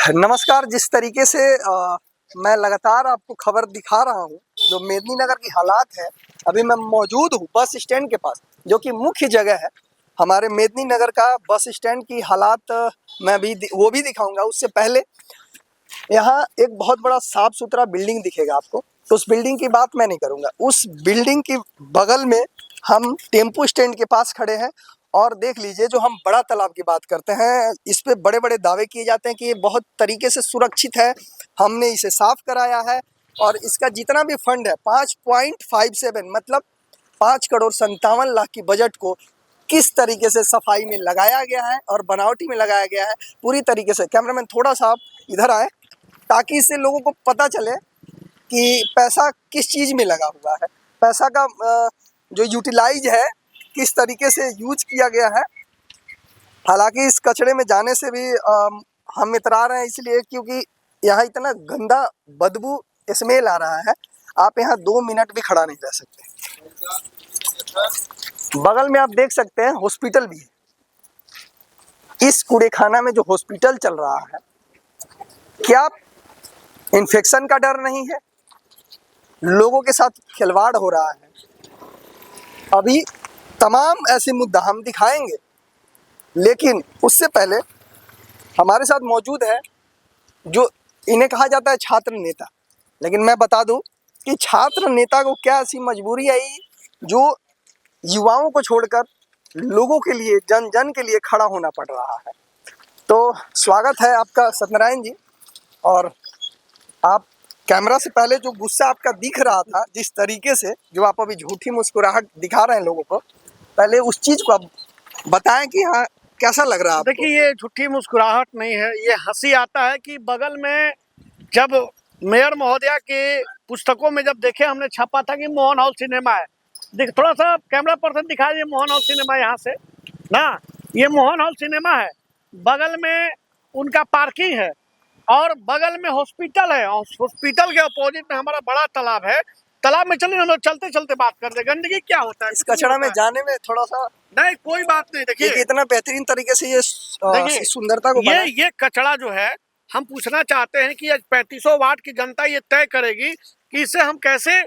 नमस्कार। जिस तरीके से मैं लगातार आपको खबर दिखा रहा हूँ, जो मेदिनीनगर की हालात है, अभी मैं मौजूद हूँ बस स्टैंड के पास, जो कि मुख्य जगह है हमारे मेदिनीनगर का। बस स्टैंड की हालात मैं अभी वो भी दिखाऊंगा। उससे पहले यहाँ एक बहुत बड़ा साफ सुथरा बिल्डिंग दिखेगा आपको, तो उस बिल्डिंग की बात मैं नहीं करूँगा। उस बिल्डिंग के बगल में हम टेम्पो स्टैंड के पास खड़े हैं और देख लीजिए, जो हम बड़ा तालाब की बात करते हैं, इस पे बड़े बड़े दावे किए जाते हैं कि ये बहुत तरीके से सुरक्षित है, हमने इसे साफ कराया है और इसका जितना भी फंड है 5.57 मतलब 5 करोड़ 57 लाख की बजट को किस तरीके से सफाई में लगाया गया है और बनावटी में लगाया गया है पूरी तरीके से। कैमरामैन थोड़ा सा आप इधर आए ताकि इससे लोगों को पता चले कि पैसा किस चीज़ में लगा हुआ है, पैसा का जो यूटिलाइज है किस तरीके से यूज किया गया है। हालांकि इस कचरे में जाने से भी हम इतरा रहे हैं, इसलिए क्योंकि यहाँ इतना गंदा बदबू स्मेल आ रहा है, आप यहाँ 2 मिनट भी खड़ा नहीं रह सकते। बगल में आप देख सकते हैं हॉस्पिटल भी है। इस कूड़ेखाना में जो हॉस्पिटल चल रहा है, क्या इन्फेक्शन का डर नहीं है? लोगों के साथ खिलवाड़ हो रहा है। अभी तमाम ऐसे मुद्दा हम दिखाएंगे, लेकिन उससे पहले हमारे साथ मौजूद है जो इन्हें कहा जाता है छात्र नेता। लेकिन मैं बता दूं कि छात्र नेता को क्या ऐसी मजबूरी आई जो युवाओं को छोड़कर लोगों के लिए, जन जन के लिए खड़ा होना पड़ रहा है। तो स्वागत है आपका सत्यनारायण जी। और आप कैमरा से पहले जो गुस्सा आपका दिख रहा था, जिस तरीके से जो आप अभी झूठी मुस्कुराहट दिखा रहे हैं लोगों को, पहले उस चीज को आप बताएं कि हाँ कैसा लग रहा है आपको? देखिए, ये झूठी मुस्कुराहट नहीं है, ये हंसी आता है कि बगल में जब मेयर महोदया के पुस्तकों में जब देखे हमने छापा था कि मोहन हॉल सिनेमा है। देख, थोड़ा सा कैमरा पर्सन दिखाइए मोहन हॉल सिनेमा यहाँ से ना। ये मोहन हॉल सिनेमा है, बगल में उनका पार्किंग है और बगल में हॉस्पिटल है। और हॉस्पिटल के अपोजिट में हमारा बड़ा तालाब है। तालाब में चलिए, हम लोग चलते चलते बात करते। गंदगी क्या होता है इस कचरा में जाने में थोड़ा सा नहीं, कोई बात नहीं। देखिए, इतना बेहतरीन तरीके से ये सुंदरता को ये कचरा जो है, हम पूछना चाहते हैं कि आज 3500 वार्ड की जनता ये तय करेगी कि इसे हम कैसे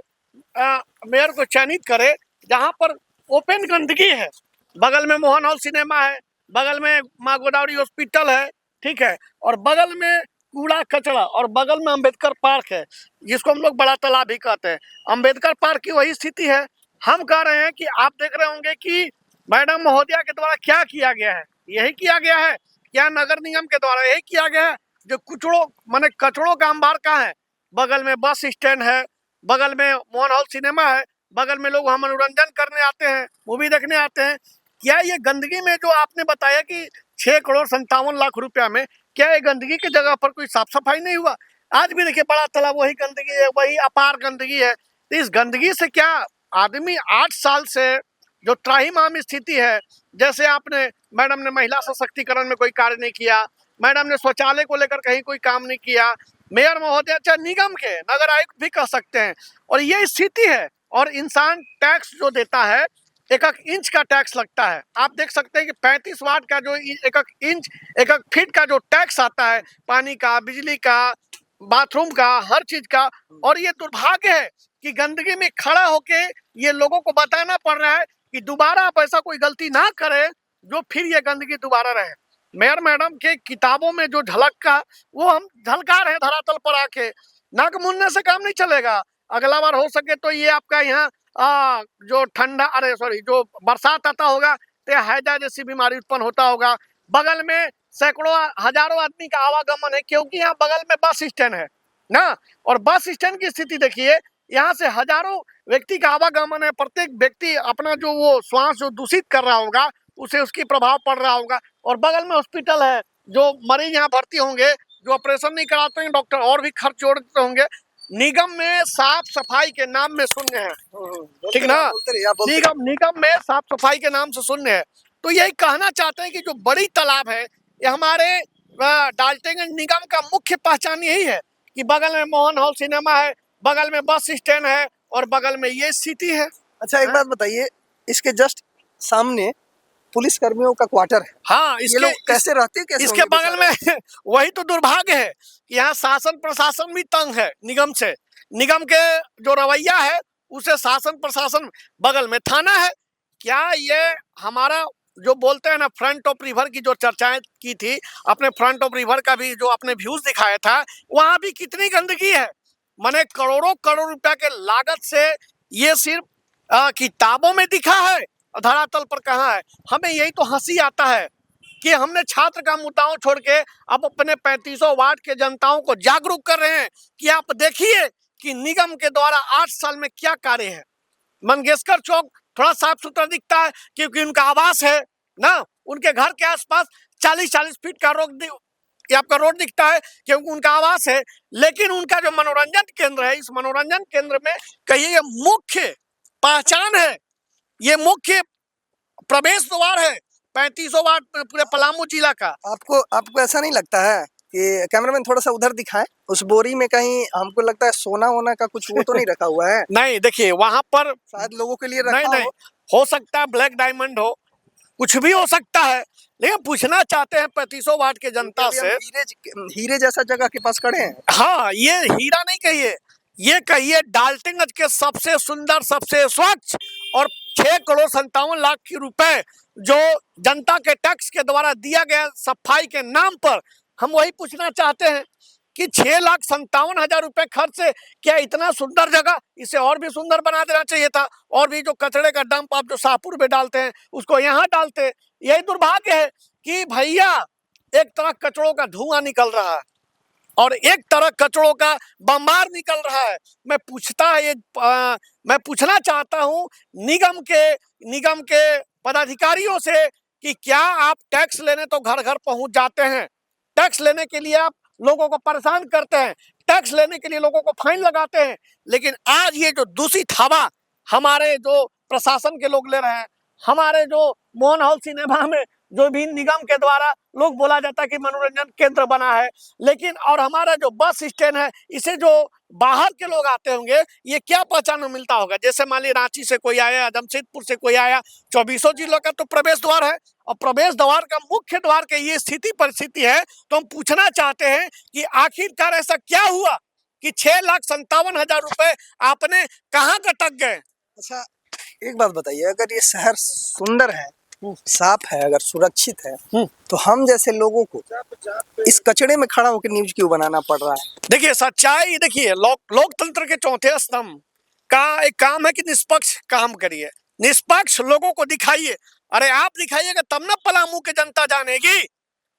मेयर को चयनित करें, जहां पर ओपन गंदगी है। बगल में मोहन हॉल सिनेमा है, बगल में माँ गोदावरी हॉस्पिटल है, ठीक है, और बगल में कूड़ा कचरा, और बगल में अंबेडकर पार्क है, जिसको हम लोग बड़ा तालाब भी कहते हैं। अंबेडकर पार्क की वही स्थिति है। हम कह रहे हैं कि आप देख रहे होंगे कि मैडम महोदया के द्वारा क्या किया गया है। यही किया गया है क्या? नगर निगम के द्वारा यही किया गया है। जो कुचड़ों माने कचड़ों का अंबार कहाँ है? बगल में बस स्टैंड है, बगल में मोहन हॉल सिनेमा है, बगल में लोग वहाँ मनोरंजन करने आते हैं, मूवी देखने आते हैं। क्या ये गंदगी में जो आपने बताया कि 6 करोड़ 57 लाख रुपया में, क्या ये गंदगी की जगह पर कोई साफ सफाई नहीं हुआ? आज भी देखिए, बड़ा तालाब वही गंदगी है, वही अपार गंदगी है। तो इस गंदगी से क्या आदमी 8 साल से जो त्राहिमाम स्थिति है, जैसे आपने मैडम ने महिला सशक्तिकरण में कोई कार्य नहीं किया, मैडम ने शौचालय को लेकर कहीं कोई काम नहीं किया, मेयर महोदय चाहे निगम के, नगर आयुक्त भी कह सकते हैं, और ये स्थिति है। और इंसान टैक्स जो देता है, 1-1 इंच का टैक्स लगता है। आप देख सकते हैं कि 35 वाट का जो 1-1 इंच 1-1 फीट का जो टैक्स आता है, पानी का, बिजली का, बाथरूम का, हर चीज का। और ये दुर्भाग्य है कि गंदगी में खड़ा होके ये लोगों को बताना पड़ रहा है कि दोबारा आप ऐसा कोई गलती ना करें जो फिर ये गंदगी दोबारा रहे। मेयर मैडम के किताबों में जो झलक का, वो हम झलका रहे हैं धरातल पर आके। नाक मुनने से काम नहीं चलेगा। अगला बार हो सके तो ये आपका यहाँ जो जो बरसात आता होगा तो हैजा जैसी बीमारी उत्पन्न होता होगा। बगल में सैकड़ों हजारों आदमी का आवागमन है, क्योंकि यहाँ बगल में बस स्टैंड है ना। और बस स्टैंड की स्थिति देखिए, यहाँ से हजारों व्यक्ति का आवागमन है। प्रत्येक व्यक्ति अपना जो वो श्वास जो दूषित कर रहा होगा, उसे उसकी प्रभाव पड़ रहा होगा। और बगल में हॉस्पिटल है, जो मरीज यहाँ भर्ती होंगे, जो ऑपरेशन नहीं कराते हैं डॉक्टर, और भी खर्च जोड़ देते होंगे। निगम में साफ सफाई के नाम में शून्य है, ठीक ना। निगम में साफ सफाई के नाम से शून्य है। तो यही कहना चाहते हैं कि जो बड़ी तालाब है, ये हमारे डाल्टनगंज निगम का मुख्य पहचान यही है कि बगल में मोहन हॉल सिनेमा है, बगल में बस स्टैंड है, और बगल में ये सिटी है। अच्छा, एक बात बताइए, इसके जस्ट सामने पुलिस कर्मियों का क्वार्टर है। हाँ, ये लोग कैसे रहते हैं, कैसे इसके होंगे बगल में वही तो दुर्भाग्य है कि यहाँ शासन प्रशासन भी तंग है निगम से। निगम के जो रवैया है उसे शासन प्रशासन, बगल में थाना है। क्या ये हमारा जो बोलते हैं ना फ्रंट ऑफ रिवर की जो चर्चाएं की थी, अपने फ्रंट ऑफ रिवर का भी जो आपने व्यूज दिखाया था, वहां भी कितनी गंदगी है। माने करोड़ों करोड़ रुपया के लागत से ये सिर्फ किताबों में दिखा है, धरातल पर कहाँ है। हमें यही तो हंसी आता है कि हमने छात्र का मुद्दाओं छोड़ के अब अपने 3500 वार्ड के जनताओं को जागरूक कर रहे हैं कि आप देखिए कि निगम के द्वारा 8 साल में क्या कार्य है। मंगेशकर चौक थोड़ा साफ सुथरा दिखता है क्योंकि उनका आवास है ना, उनके घर के आसपास 40-40 फीट का ये आपका रोड दिखता है क्योंकि उनका आवास है। लेकिन उनका जो मनोरंजन केंद्र है, इस मनोरंजन केंद्र में कहिए ये मुख्य पहचान है, ये मुख्य प्रवेश द्वार है 3500 वाट पूरे पलामू जिला का। आपको ऐसा नहीं लगता है कि कैमरामैन थोड़ा सा उधर दिखाएं, उस बोरी में कहीं हमको लगता है सोना वोना का कुछ वो तो नहीं रखा हुआ है? नहीं, देखिए वहां पर शायद लोगों के लिए रखा नहीं, हो सकता है ब्लैक डायमंड हो, कुछ भी हो सकता है। लेकिन पूछना चाहते हैं 3500 वाट के जनता से, हीरे जैसा जगह के पास खड़े हैं। हाँ, ये हीरा नहीं कहिए, ये कहिए डाल्टनगंज के सबसे सुंदर, सबसे स्वच्छ और 6,57,00,000 की रुपए जो जनता के टैक्स के द्वारा दिया गया सफाई के नाम पर, हम वही पूछना चाहते हैं कि 6,57,000 रुपए खर्च से क्या इतना सुंदर जगह, इसे और भी सुंदर बना देना चाहिए था। और भी जो कचड़े का डंप आप जो शाहपुर में डालते हैं उसको यहाँ डालते। यही दुर्भाग्य है कि भैया एक तरफ कचड़ों का धुआं निकल रहा है और एक तरफ कचड़ों का बम्बार निकल रहा है। मैं पूछना चाहता हूं निगम के पदाधिकारियों से कि क्या आप टैक्स लेने तो घर घर पहुंच जाते हैं, टैक्स लेने के लिए आप लोगों को परेशान करते हैं, टैक्स लेने के लिए लोगों को फाइन लगाते हैं, लेकिन आज ये जो दूषित हवा हमारे जो प्रशासन के लोग ले रहे हैं, हमारे जो मोहन हॉल सिनेमा में जो भी निगम के द्वारा लोग बोला जाता है कि मनोरंजन केंद्र बना है, लेकिन और हमारा जो बस स्टैंड है इसे जो बाहर के लोग आते होंगे ये क्या पहचान मिलता होगा। जैसे मान ली रांची से कोई आया, जमशेदपुर से कोई आया, 24 जिलों का तो प्रवेश द्वार है और प्रवेश द्वार का मुख्य द्वार की ये स्थिति परिस्थिति है, तो हम पूछना चाहते हैं कि आखिरकार ऐसा क्या हुआ कि 6,57,000 रुपए आपने कहाँ कटक गए। अच्छा, एक बात बताइए, अगर ये शहर सुंदर है, साफ है, अगर सुरक्षित है, तो हम जैसे लोगों को इस कचड़े में खड़ा होकर न्यूज क्यों बनाना पड़ रहा है? देखिए सच्चाई, देखिए लोकतंत्र के चौथे स्तंभ का एक काम है कि निष्पक्ष काम करिए, निष्पक्ष लोगों को दिखाइए। अरे आप दिखाइएगा तब ना पलामू की जनता जानेगी,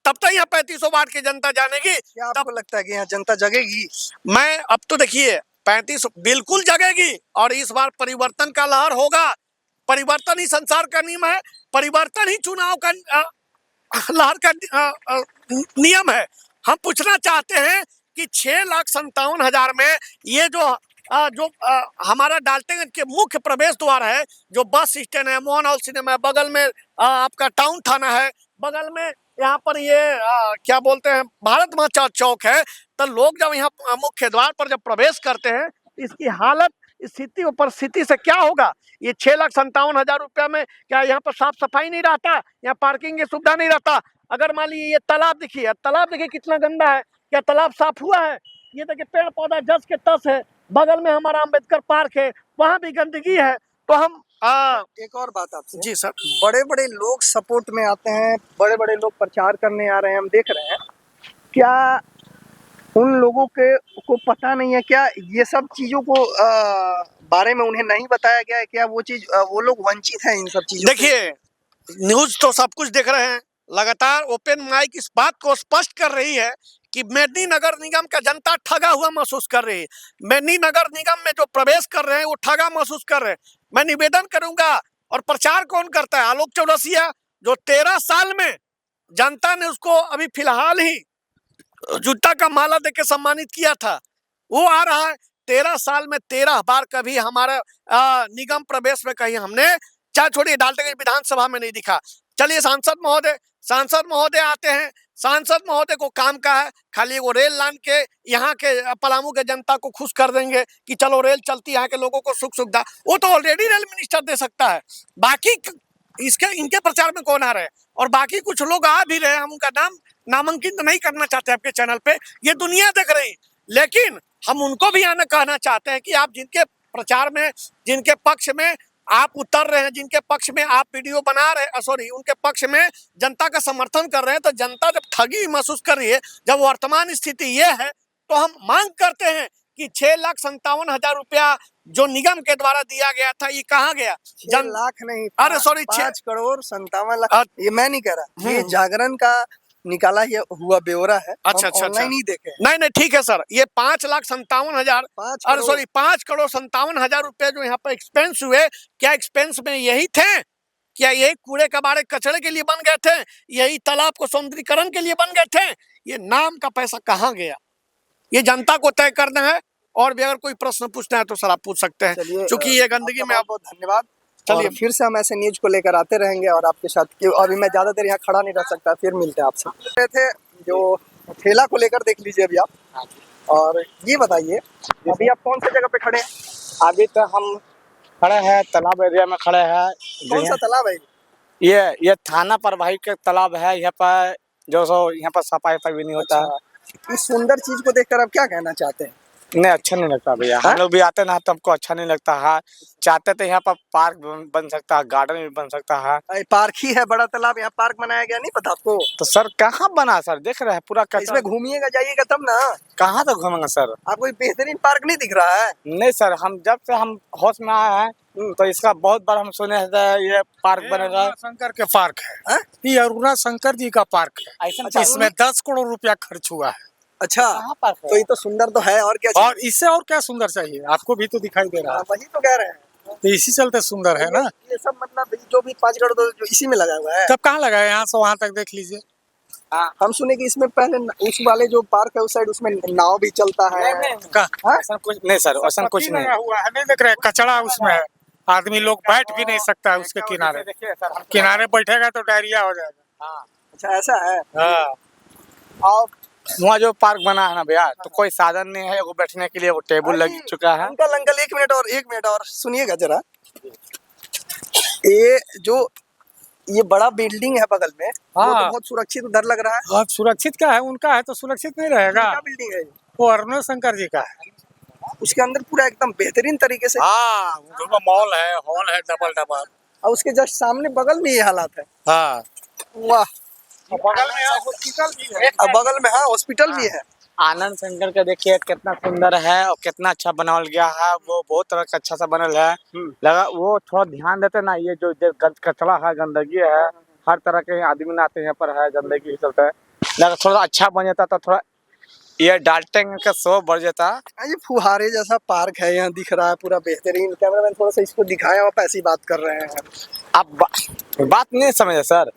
तब तो यहाँ 3500 वाट की जनता जानेगी। क्या आपको लगता है कि यहाँ जनता जगेगी? मैं अब तो देखिए 35 बिल्कुल जगेगी और इस बार परिवर्तन का लहर होगा। परिवर्तन ही संसार का नियम है, परिवर्तन ही चुनाव का लहर का नियम है। हम पूछना चाहते हैं कि 6,57,000 में ये जो हमारा डाल्टनगंज के मुख्य प्रवेश द्वार है, जो बस स्टैंड है, मोहन हॉल सिनेमा है, बगल में आपका टाउन थाना है, बगल में यहाँ पर ये क्या बोलते हैं भारत माता चौक है, तो लोग जब यहाँ मुख्य द्वार पर जब प्रवेश करते हैं इसकी हालत स्थिति और परिस्थिति से क्या होगा। ये 6,57,000 रुपया में क्या यहाँ पर साफ सफाई नहीं रहता, यहाँ पार्किंग की सुविधा नहीं रहता। अगर मान लीजिए ये तालाब देखिए कितना गंदा है, क्या तालाब साफ हुआ है? ये देखिए पेड़ पौधा जस के तस है, बगल में हमारा अम्बेडकर पार्क है, वहाँ भी गंदगी है। तो हम एक और बात आपसे। जी सर। बड़े बड़े लोग सपोर्ट में आते हैं, बड़े बड़े लोग प्रचार करने आ रहे हैं, हम देख रहे हैं, क्या उन लोगों को पता नहीं है, क्या ये सब चीजों को बारे में उन्हें नहीं बताया गया है? क्या वो लोग वंचित हैं इन सब चीजों? देखिए न्यूज तो सब कुछ देख रहे हैं, लगातार ओपन माइक इस बात को स्पष्ट कर रही है कि मेदिनीनगर निगम का जनता ठगा हुआ महसूस कर रही है। मेदिनीनगर निगम में जो प्रवेश कर रहे हैं वो ठगा महसूस कर रहे हैं। मैं निवेदन करूंगा, और प्रचार कौन करता है? आलोक चौरसिया, जो 13 साल में जनता ने उसको अभी फिलहाल ही जूता का माला देके सम्मानित किया था, वो आ रहा है। 13 साल में 13 बार कभी हमारा निगम प्रवेश में कहीं हमने, चाहे छोड़िए डाल्टनगंज विधानसभा में नहीं दिखा। चलिए सांसद महोदय आते हैं, सांसद महोदय को काम का है खाली वो रेल लाइन के यहाँ के पलामू के जनता को खुश कर देंगे कि चलो रेल चलती, यहाँ के लोगों को सुख सुविधा, वो तो ऑलरेडी रेल मिनिस्टर दे सकता है। बाकी इसके इनके प्रचार में कौन आ रहे हैं, और बाकी कुछ लोग आ भी रहे हैं, हम उनका नाम नामांकित नहीं करना चाहते आपके चैनल पे, ये दुनिया देख रही, लेकिन हम उनको भी आना कहना चाहते हैं कि आप जिनके प्रचार में, जिनके पक्ष में आप उतर रहे हैं, जिनके पक्ष में आप वीडियो बना रहे हैं, सॉरी उनके पक्ष में जनता का समर्थन कर रहे हैं, तो जनता जब ठगी महसूस कर रही है, जब वर्तमान स्थिति ये है, तो हम मांग करते हैं कि 6,57,000 रुपया जो निगम के द्वारा दिया गया था, ये कहाँ गया? 6 लाख नहीं, अरे सॉरी 5,57,00,000, ये मैं नहीं कह रहा, ये जागरण का निकाला ये हुआ ब्यौरा है। अच्छा अच्छा ऑनलाइन ही देखे। नहीं ठीक है सर, ये 5,57,000, अरे सॉरी 5,57,000 रुपए जो यहाँ पर एक्सपेंस हुए, क्या एक्सपेंस में यही थे? क्या यही कूड़े कबाड़े कचरे के लिए बन गए थे? यही तालाब को सौंदर्यीकरण के लिए बन गए थे? ये नाम का पैसा कहाँ गया, ये जनता को तय करना है। और भी अगर कोई प्रश्न पूछना है तो सर आप पूछ सकते हैं, क्योंकि ये गंदगी में। बहुत धन्यवाद। चलिए फिर से हम ऐसे न्यूज को लेकर आते रहेंगे और आपके साथ, अभी मैं ज्यादा देर यहाँ खड़ा नहीं रह सकता, फिर मिलते हैं आपसे। थे जो ठेला को लेकर देख लीजिए अभी आप, और ये बताइए अभी आप कौन सी जगह पे खड़े हैं? अभी तो हम खड़े हैं तालाब एरिया में खड़े हैं। कौन सा तालाब है? ये थाना प्रभावी के तालाब है। यहाँ पर जो सो यहाँ पर सफाई भी नहीं होता है। इस सुंदर चीज को देखकर आप क्या कहना चाहते हैं? नहीं, अच्छा नहीं लगता भैया। हम लोग भी आते ना तो हमको अच्छा नहीं लगता है। चाहते थे यहाँ पर पार्क बन सकता है, गार्डन भी बन सकता है। पार्क ही है बड़ा तालाब, यहाँ पार्क बनाया गया, नहीं पता आपको? तो सर कहाँ बना सर, देख रहे हैं पूरा कचरा। इसमें घूमिएगा जाइएगा तब ना। कहाँ तक घूमेंगे सर? आपको बेहतरीन पार्क नहीं दिख रहा है? नहीं सर, हम जब से हम होश में आए हैं तो इसका बहुत बार हम सुने थे ये पार्क बनेगा। शंकर के पार्क है, ये अरुणा शंकर जी का पार्क है। अच्छा, इसमें 10 करोड़ रुपया खर्च हुआ है। अच्छा, तो ये तो सुंदर तो है, और क्या और इससे और क्या सुंदर चाहिए आपको? भी तो दिखाई दे रहा है, वही तो कह रहे हैं, तो इसी चलते सुंदर है ना। ये सब मतलब जो भी 5 करोड़ तो इसी में लगा हुआ है। तब कहाँ लगा है? यहाँ से वहाँ तक देख लीजिए। हम सुने कि इसमें पहले उस वाले जो पार्क है उस साइड, उसमें नाव भी चलता है। ऐसा कुछ नहीं सर, ऐसा कुछ नहीं हुआ है। नहीं देख रहे, कचरा उसमें है, आदमी लोग बैठ भी नहीं सकता है उसके किनारे। किनारे बैठेगा तो डायरिया हो जाएगा। अच्छा, ऐसा है। और वहाँ जो पार्क बना है ना भैया, तो कोई साधन नहीं है वो बैठने के लिए, वो टेबल लग चुका है। अंकल 1 मिनट और सुनिएगा जरा। ये जो ये बड़ा बिल्डिंग है बगल में, वो तो बहुत सुरक्षित उधर लग रहा है। बहुत सुरक्षित का है, उनका है तो सुरक्षित नहीं रहेगा। क्या बिल्डिंग है? वो अरुणा शंकर जी का है। उसके अंदर पूरा एकदम बेहतरीन तरीके से मॉल है, हॉल है, डबल। और उसके जस्ट सामने बगल में ये हालात है। हाँ, वाह, बगल में हॉस्पिटल भी है। बगल में हॉस्पिटल भी है। आनंद शंकर का देखिए कितना सुंदर है और कितना अच्छा बनावल गया है। वो बहुत तरह का अच्छा सा बनल है। लगा वो थोड़ा ध्यान देते ना, ये जो कचरा है, गंदगी है, हर तरह के आदमी ना आते हैं यहाँ पर है, गंदगी चलता है। लगा थोड़ा अच्छा बन जाता तो थोड़ा ये डाल्टन का शो बढ़ जाता। ये फुहारे जैसा पार्क है, यहाँ दिख रहा है पूरा बेहतरीन। कैमरामैन थोड़ा सा इसको दिखाया, आप ऐसी बात कर रहे हैं। आप बात नहीं समझे सर।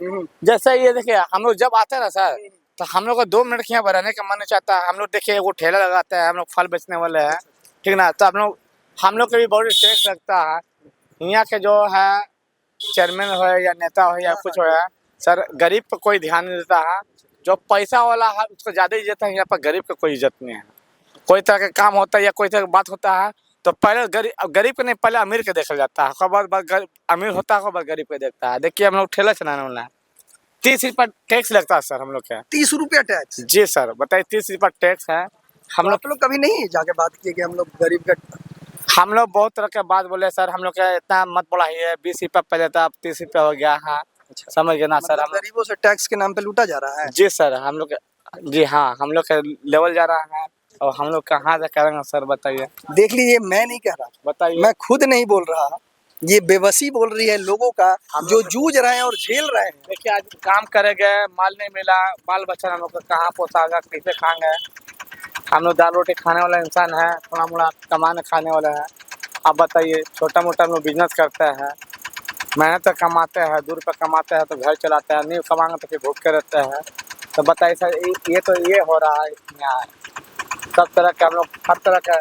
जैसे ये देखिए, हम लोग जब आते हैं ना सर, तो हम लोग को 2 मिनट यहाँ रहने का मन नहीं चाहता। हम लोग देखिए वो ठेला लगाते हैं, हम लोग फल बेचने वाले हैं, ठीक ना। तो हम लोग के भी बहुत टेस्ट लगता है। यहाँ के जो है चेयरमैन हो या नेता हो या कुछ हो है सर, गरीब पर कोई ध्यान नहीं देता है। जो पैसा वाला है उसको ज्यादा इज्जत है, यहाँ पर गरीब का कोई इज्जत नहीं है। कोई तरह का काम होता है या कोई तरह की बात होता है तो पहले गरीब के नहीं, पहले अमीर के देखा जाता है। बाद अमीर होता है, बाद गरीब के देखता है। देखिए हम लोग ठेला चलाने वाला है, 30 रुपया टैक्स लगता है सर हम लोग का। 30 रुपया टैक्स? जी सर, बताइए 30 रुपया टैक्स है। हम लोग कभी नहीं जाके बात किए कि हम लोग गरीब का? हम लोग बहुत तरह के बात बोले सर, हम लोग का इतना मत बढ़ाइए, 20 रुपया पहले था, अब 30 रुपया हो गया है। समझ गए ना सर? हम गरीबों से टैक्स के नाम पे लूटा जा रहा है। जी सर, हम लोग जी हाँ, हम लोग का लेवल जा रहा है और हम लोग कहाँ से करेंगे सर, बताइए। देख लीजिए, मैं नहीं कह रहा, बताइए, मैं खुद नहीं बोल रहा, ये बेबसी बोल रही है लोगों का जो जूझ रहे हैं और झेल रहे हैं। देखिए आज काम करेंगे, माल नहीं मिला, बाल बच्चा हम लोग का कहाँ पोसागा, कैसे खाएंगे? हम लोग दाल रोटी खाने वाला इंसान है, थोड़ा मोड़ा कमाने खाने वाला है। आप बताइए, छोटा मोटा हम लोग बिजनेस करते हैं, मेहनत से कमाते हैं, 2 रुपये कमाते हैं तो घर चलाते हैं, नहीं कमाएंगे तो फिर भूख के रहते हैं। तो बताइए सर, ये तो ये हो रहा है यहाँ। सब तरह के हम लोग हर तरह का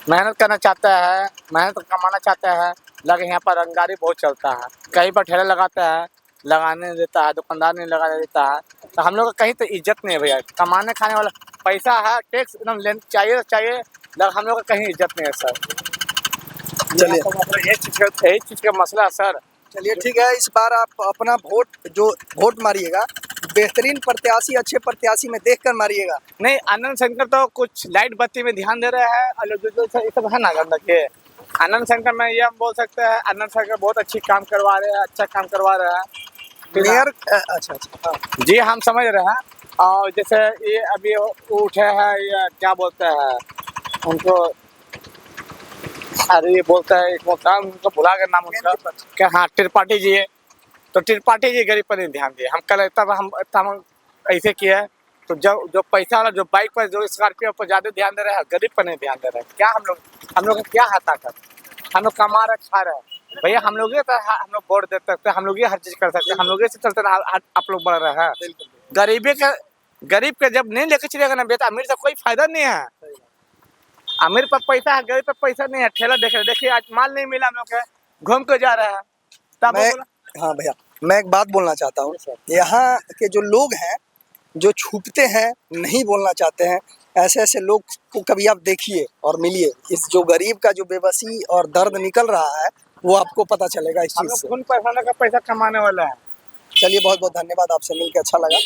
मेहनत करना चाहते हैं, मेहनत कमाना चाहते हैं, लेकिन यहाँ पर रंगदारी बहुत चलता है। कहीं पर ठेला लगाते हैं, लगाने नहीं देता है, दुकानदार नहीं लगाने देता है। तो हम लोग का कहीं तो इज्जत नहीं है भैया। कमाने खाने वाला पैसा है, टैक्स एकदम लेना चाहिए, लेकिन हम लोग का कहीं इज्जत नहीं है सर। चलिए, यही चीज़ का मसला है सर। चलिए ठीक है, इस बार आप अपना वोट मारिएगा, बेहतरीन प्रत्याशी, अच्छे प्रत्याशी में देखकर मारिएगा। नहीं, आनंद शंकर तो कुछ लाइट बत्ती में ध्यान दे रहे हैं और जो ये सब है ना गंदक के, आनंद शंकर में ये हम बोल सकते हैं आनंद शंकर बहुत अच्छी काम करवा रहे हैं, अच्छा काम करवा रहे हैं। मेयर अच्छा हाँ। जी हम समझ रहे हैं। और जैसे ये अभी उठे हैं, ये क्या बोलते हैं उनको, अरे ये बोलता है एक उनको भुला गया नाम उनका, क्या, हाँ त्रिपाठी जी है। तो त्रिपाठी जी गरीब पर नहीं ध्यान दिए, हम कल तब हम ऐसे किए। तो जो पैसा वाला, जो बाइक पर, जो स्कॉर्पियो पर ज्यादा ध्यान दे रहे हैं, गरीब पर नहीं ध्यान दे रहे हैं। क्या हम लोग का क्या है ताकत, हम लोग कमा रहे खा रहे हैं भैया, हम लोग हम लोग वोट दे सकते हैं, हम लोग ये हर चीज कर सकते हैं, हम लोग से चलते आप लोग बढ़ रहे हैं। गरीब के जब नहीं लेकर चलेगा ना बेटा, अमीर से कोई फायदा नहीं है। अमीर पर पैसा है, गरीब पर पैसा नहीं है। ठेला देखिए आज माल नहीं मिला, हम लोग घूम के जा रहे हैं। तब हाँ भैया, मैं एक बात बोलना चाहता हूँ, यहाँ के जो लोग हैं जो छुपते हैं, नहीं बोलना चाहते हैं, ऐसे लोग को कभी आप देखिए और मिलिए, इस जो गरीब का जो बेबसी और दर्द निकल रहा है वो आपको पता चलेगा इस चीज से। खून पैसा का पैसा कमाने वाला है। चलिए बहुत बहुत धन्यवाद, आपसे मिलकर अच्छा लगा।